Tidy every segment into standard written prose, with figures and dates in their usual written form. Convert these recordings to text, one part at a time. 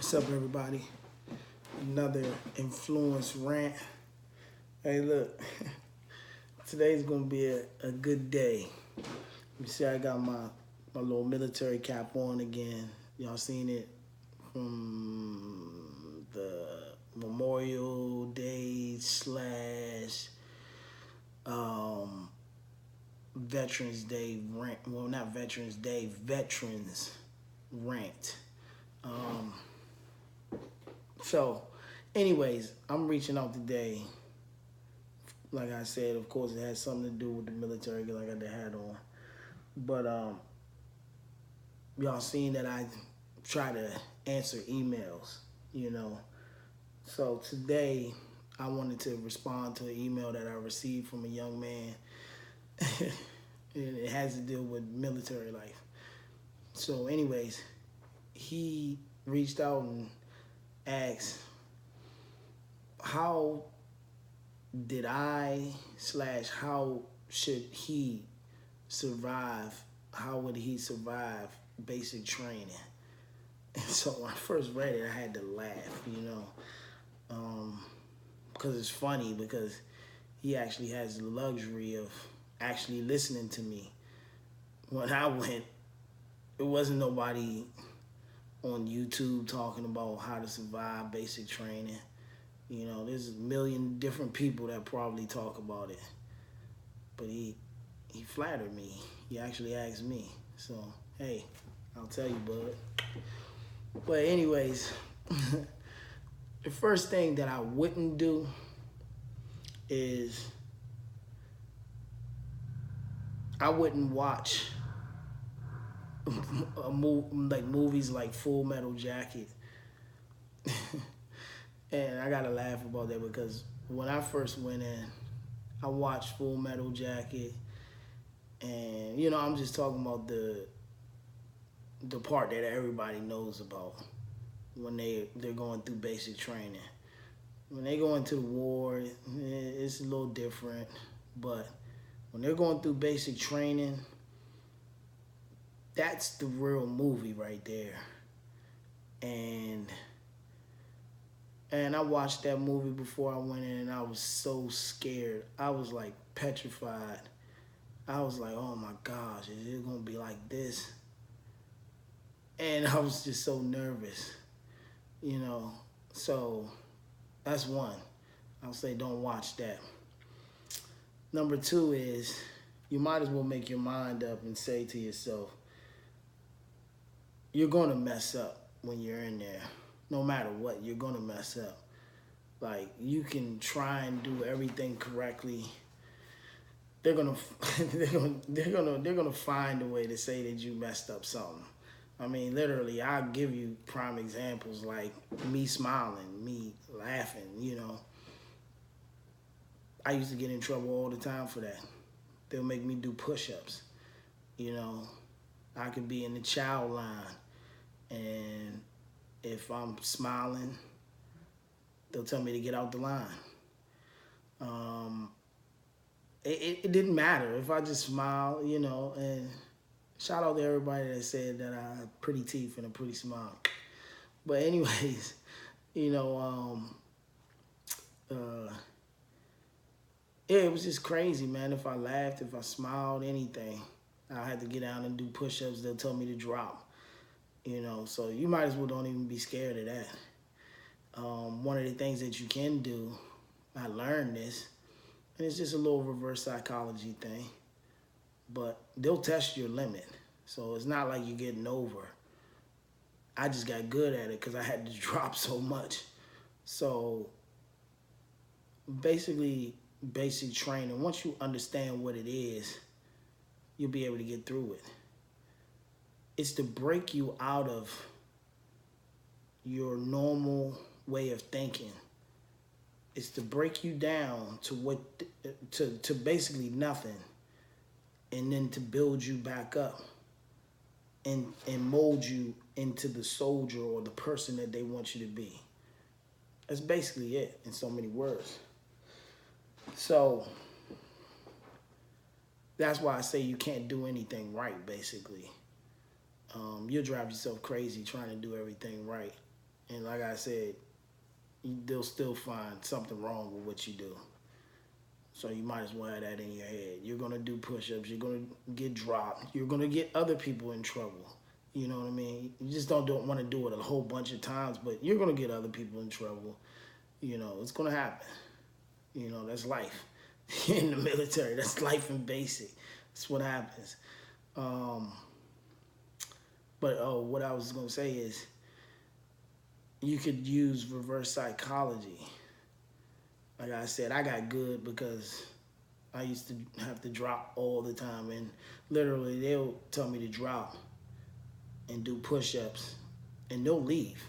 What's up, everybody? Another influence rant. Hey, look, today's gonna be a good day. You see, I got my little military cap on again. Y'all seen it from the Memorial Day slash Veterans Day rant. Well, not Veterans Day, Veterans rant. Um, So, anyways, I'm reaching out today. Like I said, of course, it has something to do with the military because I got the hat on. But y'all seen that I try to answer emails, you know. So today, I wanted to respond to an email that I received from a young man. And it has to deal with military life. So, anyways, he reached out and asked, how did I slash how should he survive? How would he survive basic training? And so when I first read it, I had to laugh, because it's funny because he actually has the luxury of actually listening to me. When I went, it wasn't nobody on YouTube talking about how to survive basic training. You know, there's a million different people that probably talk about it. But he flattered me. He actually asked me. So, hey, I'll tell you, bud. But anyways, the first thing that I wouldn't do is I wouldn't watch movies like Full Metal Jacket. And I gotta laugh about that because when I first went in, I watched Full Metal Jacket, and I'm just talking about the part that everybody knows about when they're going through basic training. When they go into the war, it's a little different, but when they're going through basic training, that's the real movie right there. And I watched that movie before I went in, and I was so scared. I was like petrified. I was like, oh my gosh, is it gonna be like this? And I was just so nervous, So that's one. I'll say don't watch that. Number two is you might as well make your mind up and say to yourself, you're gonna mess up when you're in there. No matter what, you're gonna mess up. Like, you can try and do everything correctly. They're gonna find a way to say that you messed up something. I mean, literally, I'll give you prime examples like me smiling, me laughing. I used to get in trouble all the time for that. They'll make me do push-ups. I could be in the chow line, and if I'm smiling, they'll tell me to get out the line. It didn't matter if I just smile, and shout out to everybody that said that I have pretty teeth and a pretty smile. But anyways, it was just crazy, man. If I laughed, if I smiled, anything, I had to get down and do push-ups. They'll tell me to drop. So you might as well don't even be scared of that. One of the things that you can do, I learned this, and it's just a little reverse psychology thing, but they'll test your limit. So it's not like you're getting over. I just got good at it because I had to drop so much. So basically, basic training, once you understand what it is, you'll be able to get through it. It's to break you out of your normal way of thinking. It's to break you down to basically nothing, and then to build you back up and mold you into the soldier or the person that they want you to be. That's basically it in so many words. So that's why I say you can't do anything right, basically. You'll drive yourself crazy trying to do everything right. And like I said, they'll still find something wrong with what you do. So you might as well have that in your head. You're gonna do push-ups. You're gonna get dropped. You're gonna get other people in trouble. You know what I mean? You just don't want to do it a whole bunch of times, but you're gonna get other people in trouble. You know, it's gonna happen. You know, that's life in the military. That's life in basic. That's what happens. But what I was gonna say is, you could use reverse psychology. Like I said, I got good because I used to have to drop all the time, and literally they'll tell me to drop and do push-ups, and they'll leave.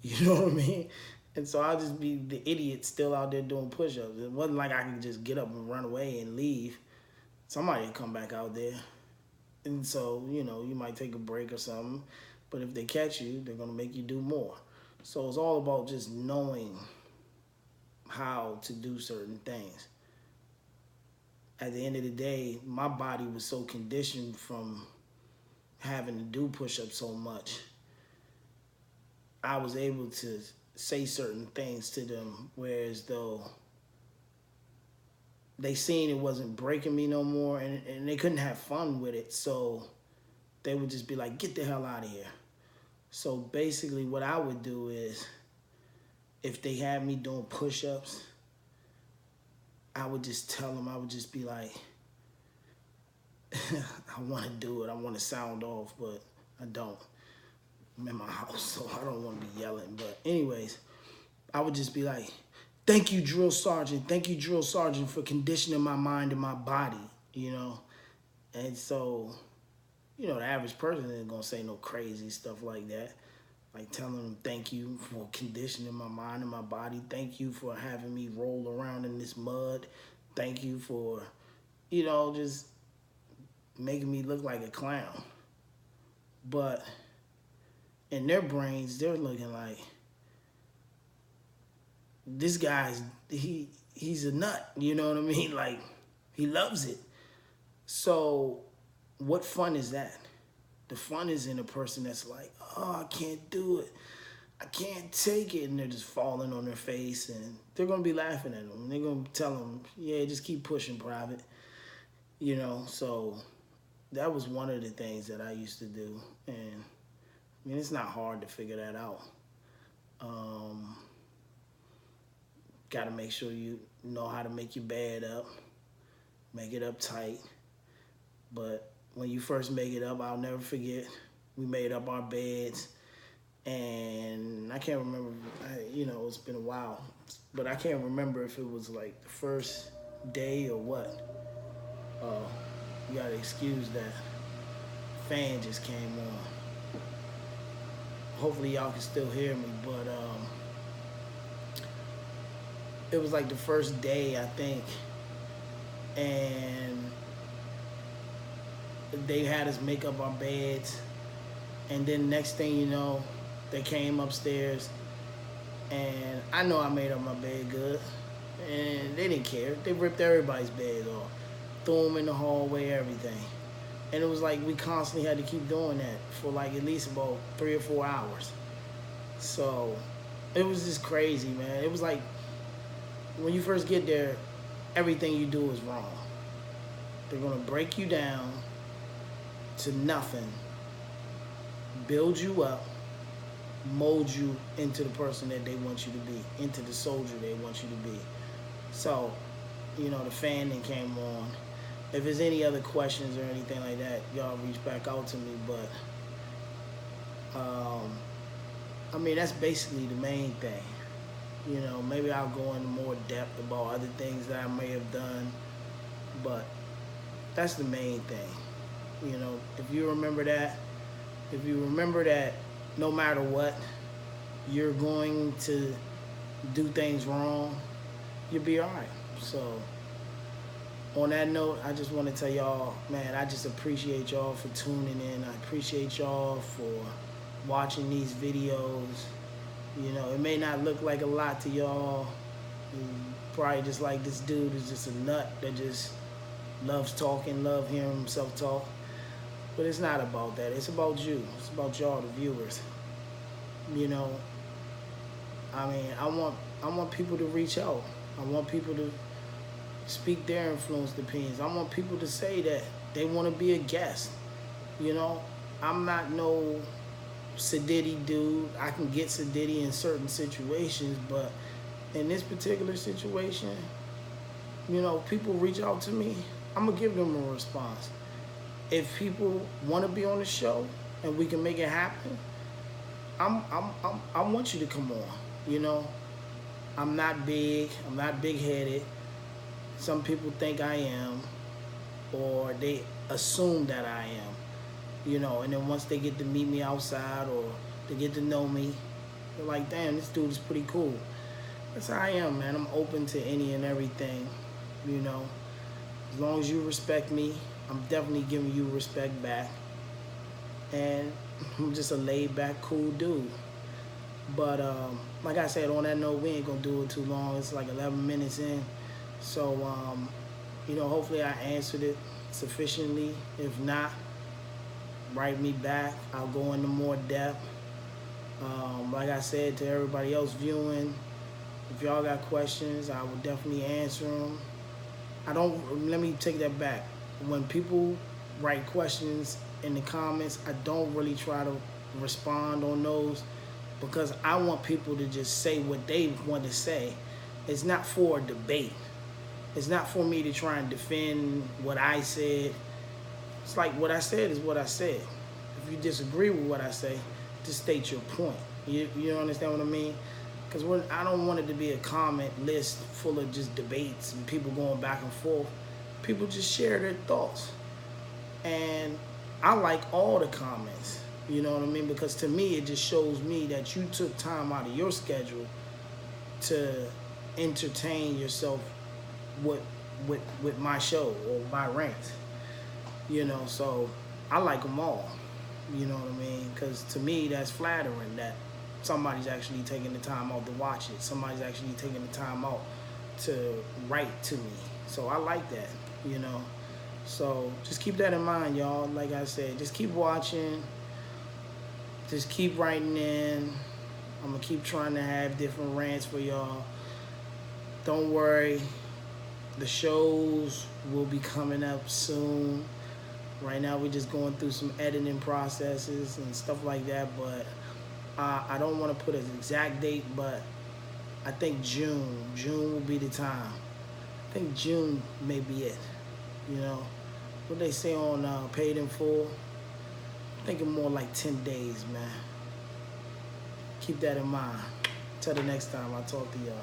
You know what I mean? And so I'll just be the idiot still out there doing push-ups. It wasn't like I could just get up and run away and leave. Somebody would come back out there. And so, you know, you might take a break or something, but if they catch you, they're gonna make you do more. So it's all about just knowing how to do certain things. At the end of the day, my body was so conditioned from having to do push-ups so much, I was able to say certain things to them, whereas though they seen it wasn't breaking me no more, and they couldn't have fun with it, so they would just be like, get the hell out of here. So basically what I would do is, if they had me doing push-ups, I would just tell them, I would just be like, I want to do it. I want to sound off, but I don't. I'm in my house, so I don't want to be yelling. But anyways, I would just be like, thank you, drill sergeant. Thank you, drill sergeant, for conditioning my mind and my body, you know? And so, you know, the average person isn't going to say no crazy stuff like that. Like telling them thank you for conditioning my mind and my body. Thank you for having me roll around in this mud. Thank you for, you know, just making me look like a clown. But in their brains, they're looking like, this guy's, he's a nut, you know what I mean? Like, he loves it. So what fun is that? The fun is in a person that's like, oh, I can't do it. I can't take it. And they're just falling on their face, and they're going to be laughing at them. They're going to tell them, yeah, just keep pushing, Private. You know, so that was one of the things that I used to do. And I mean, it's not hard to figure that out. Got to make sure you know how to make your bed up, make it up tight. But when you first make it up, I'll never forget, we made up our beds, and I can't remember, you know, it's been a while, but I can't remember if it was like the first day or what. You gotta excuse that. Fan just came on. Hopefully y'all can still hear me, but it was like the first day, I think, and they had us make up our beds, and then next thing you know, they came upstairs, and I know I made up my bed good, and they didn't care. They ripped everybody's beds off, threw them in the hallway, everything. And it was like we constantly had to keep doing that for like at least about 3 or 4 hours. So it was just crazy, man. It was like, when you first get there, everything you do is wrong. They're gonna break you down to nothing, build you up, mold you into the person that they want you to be, into the soldier they want you to be. So, you know, the fan then came on. If there's any other questions or anything like that, y'all reach back out to me. But, I mean, that's basically the main thing. You know, maybe I'll go into more depth about other things that I may have done, but that's the main thing. You know, if you remember that no matter what, you're going to do things wrong, you'll be all right. So on that note, I just want to tell y'all, man, I just appreciate y'all for tuning in. I appreciate y'all for watching these videos. You know, it may not look like a lot to y'all. Probably just like this dude is just a nut that just loves talking, love hearing himself talk. But it's not about that. It's about you. It's about y'all, the viewers. You know, I mean, I want people to reach out. I want people to speak their influenced opinions. I want people to say that they want to be a guest. You know, I'm not no Sadiddy dude. I can get Sadiddy in certain situations, but in this particular situation, you know, people reach out to me, I'm gonna give them a response. If people want to be on the show and we can make it happen, I want you to come on. You know, I'm not big. I'm not big headed. Some people think I am, or they assume that I am. You know, and then once they get to meet me outside or they get to know me, they're like, damn, this dude is pretty cool. That's how I am, man. I'm open to any and everything. You know, as long as you respect me, I'm definitely giving you respect back. And I'm just a laid back, cool dude. But like I said, on that note, we ain't gonna do it too long. It's like 11 minutes in. So, you know, hopefully I answered it sufficiently. If not, write me back. I'll go into more depth. Like I said to everybody else viewing, if y'all got questions, I will definitely answer them. Let me take that back. When people write questions in the comments, I don't really try to respond on those because I want people to just say what they want to say. It's not for a debate. It's not for me to try and defend what I said. It's like what I said is what I said. If you disagree with what I say, just state your point. You understand what I mean? Because I don't want it to be a comment list full of just debates and people going back and forth. People just share their thoughts. And I like all the comments, you know what I mean? Because to me, it just shows me that you took time out of your schedule to entertain yourself with my show or my rant. You know, so I like them all, you know what I mean? Because to me, that's flattering that somebody's actually taking the time out to watch it. Somebody's actually taking the time out to write to me. So I like that, you know. So just keep that in mind, y'all. Like I said, just keep watching. Just keep writing in. I'm going to keep trying to have different rants for y'all. Don't worry. The shows will be coming up soon. Right now, we're just going through some editing processes and stuff like that. But I don't want to put an exact date, but I think June will be the time. I think June may be it. You know, what they say on Paid in Full, I'm thinking more like 10 days, man. Keep that in mind. Till the next time I talk to y'all.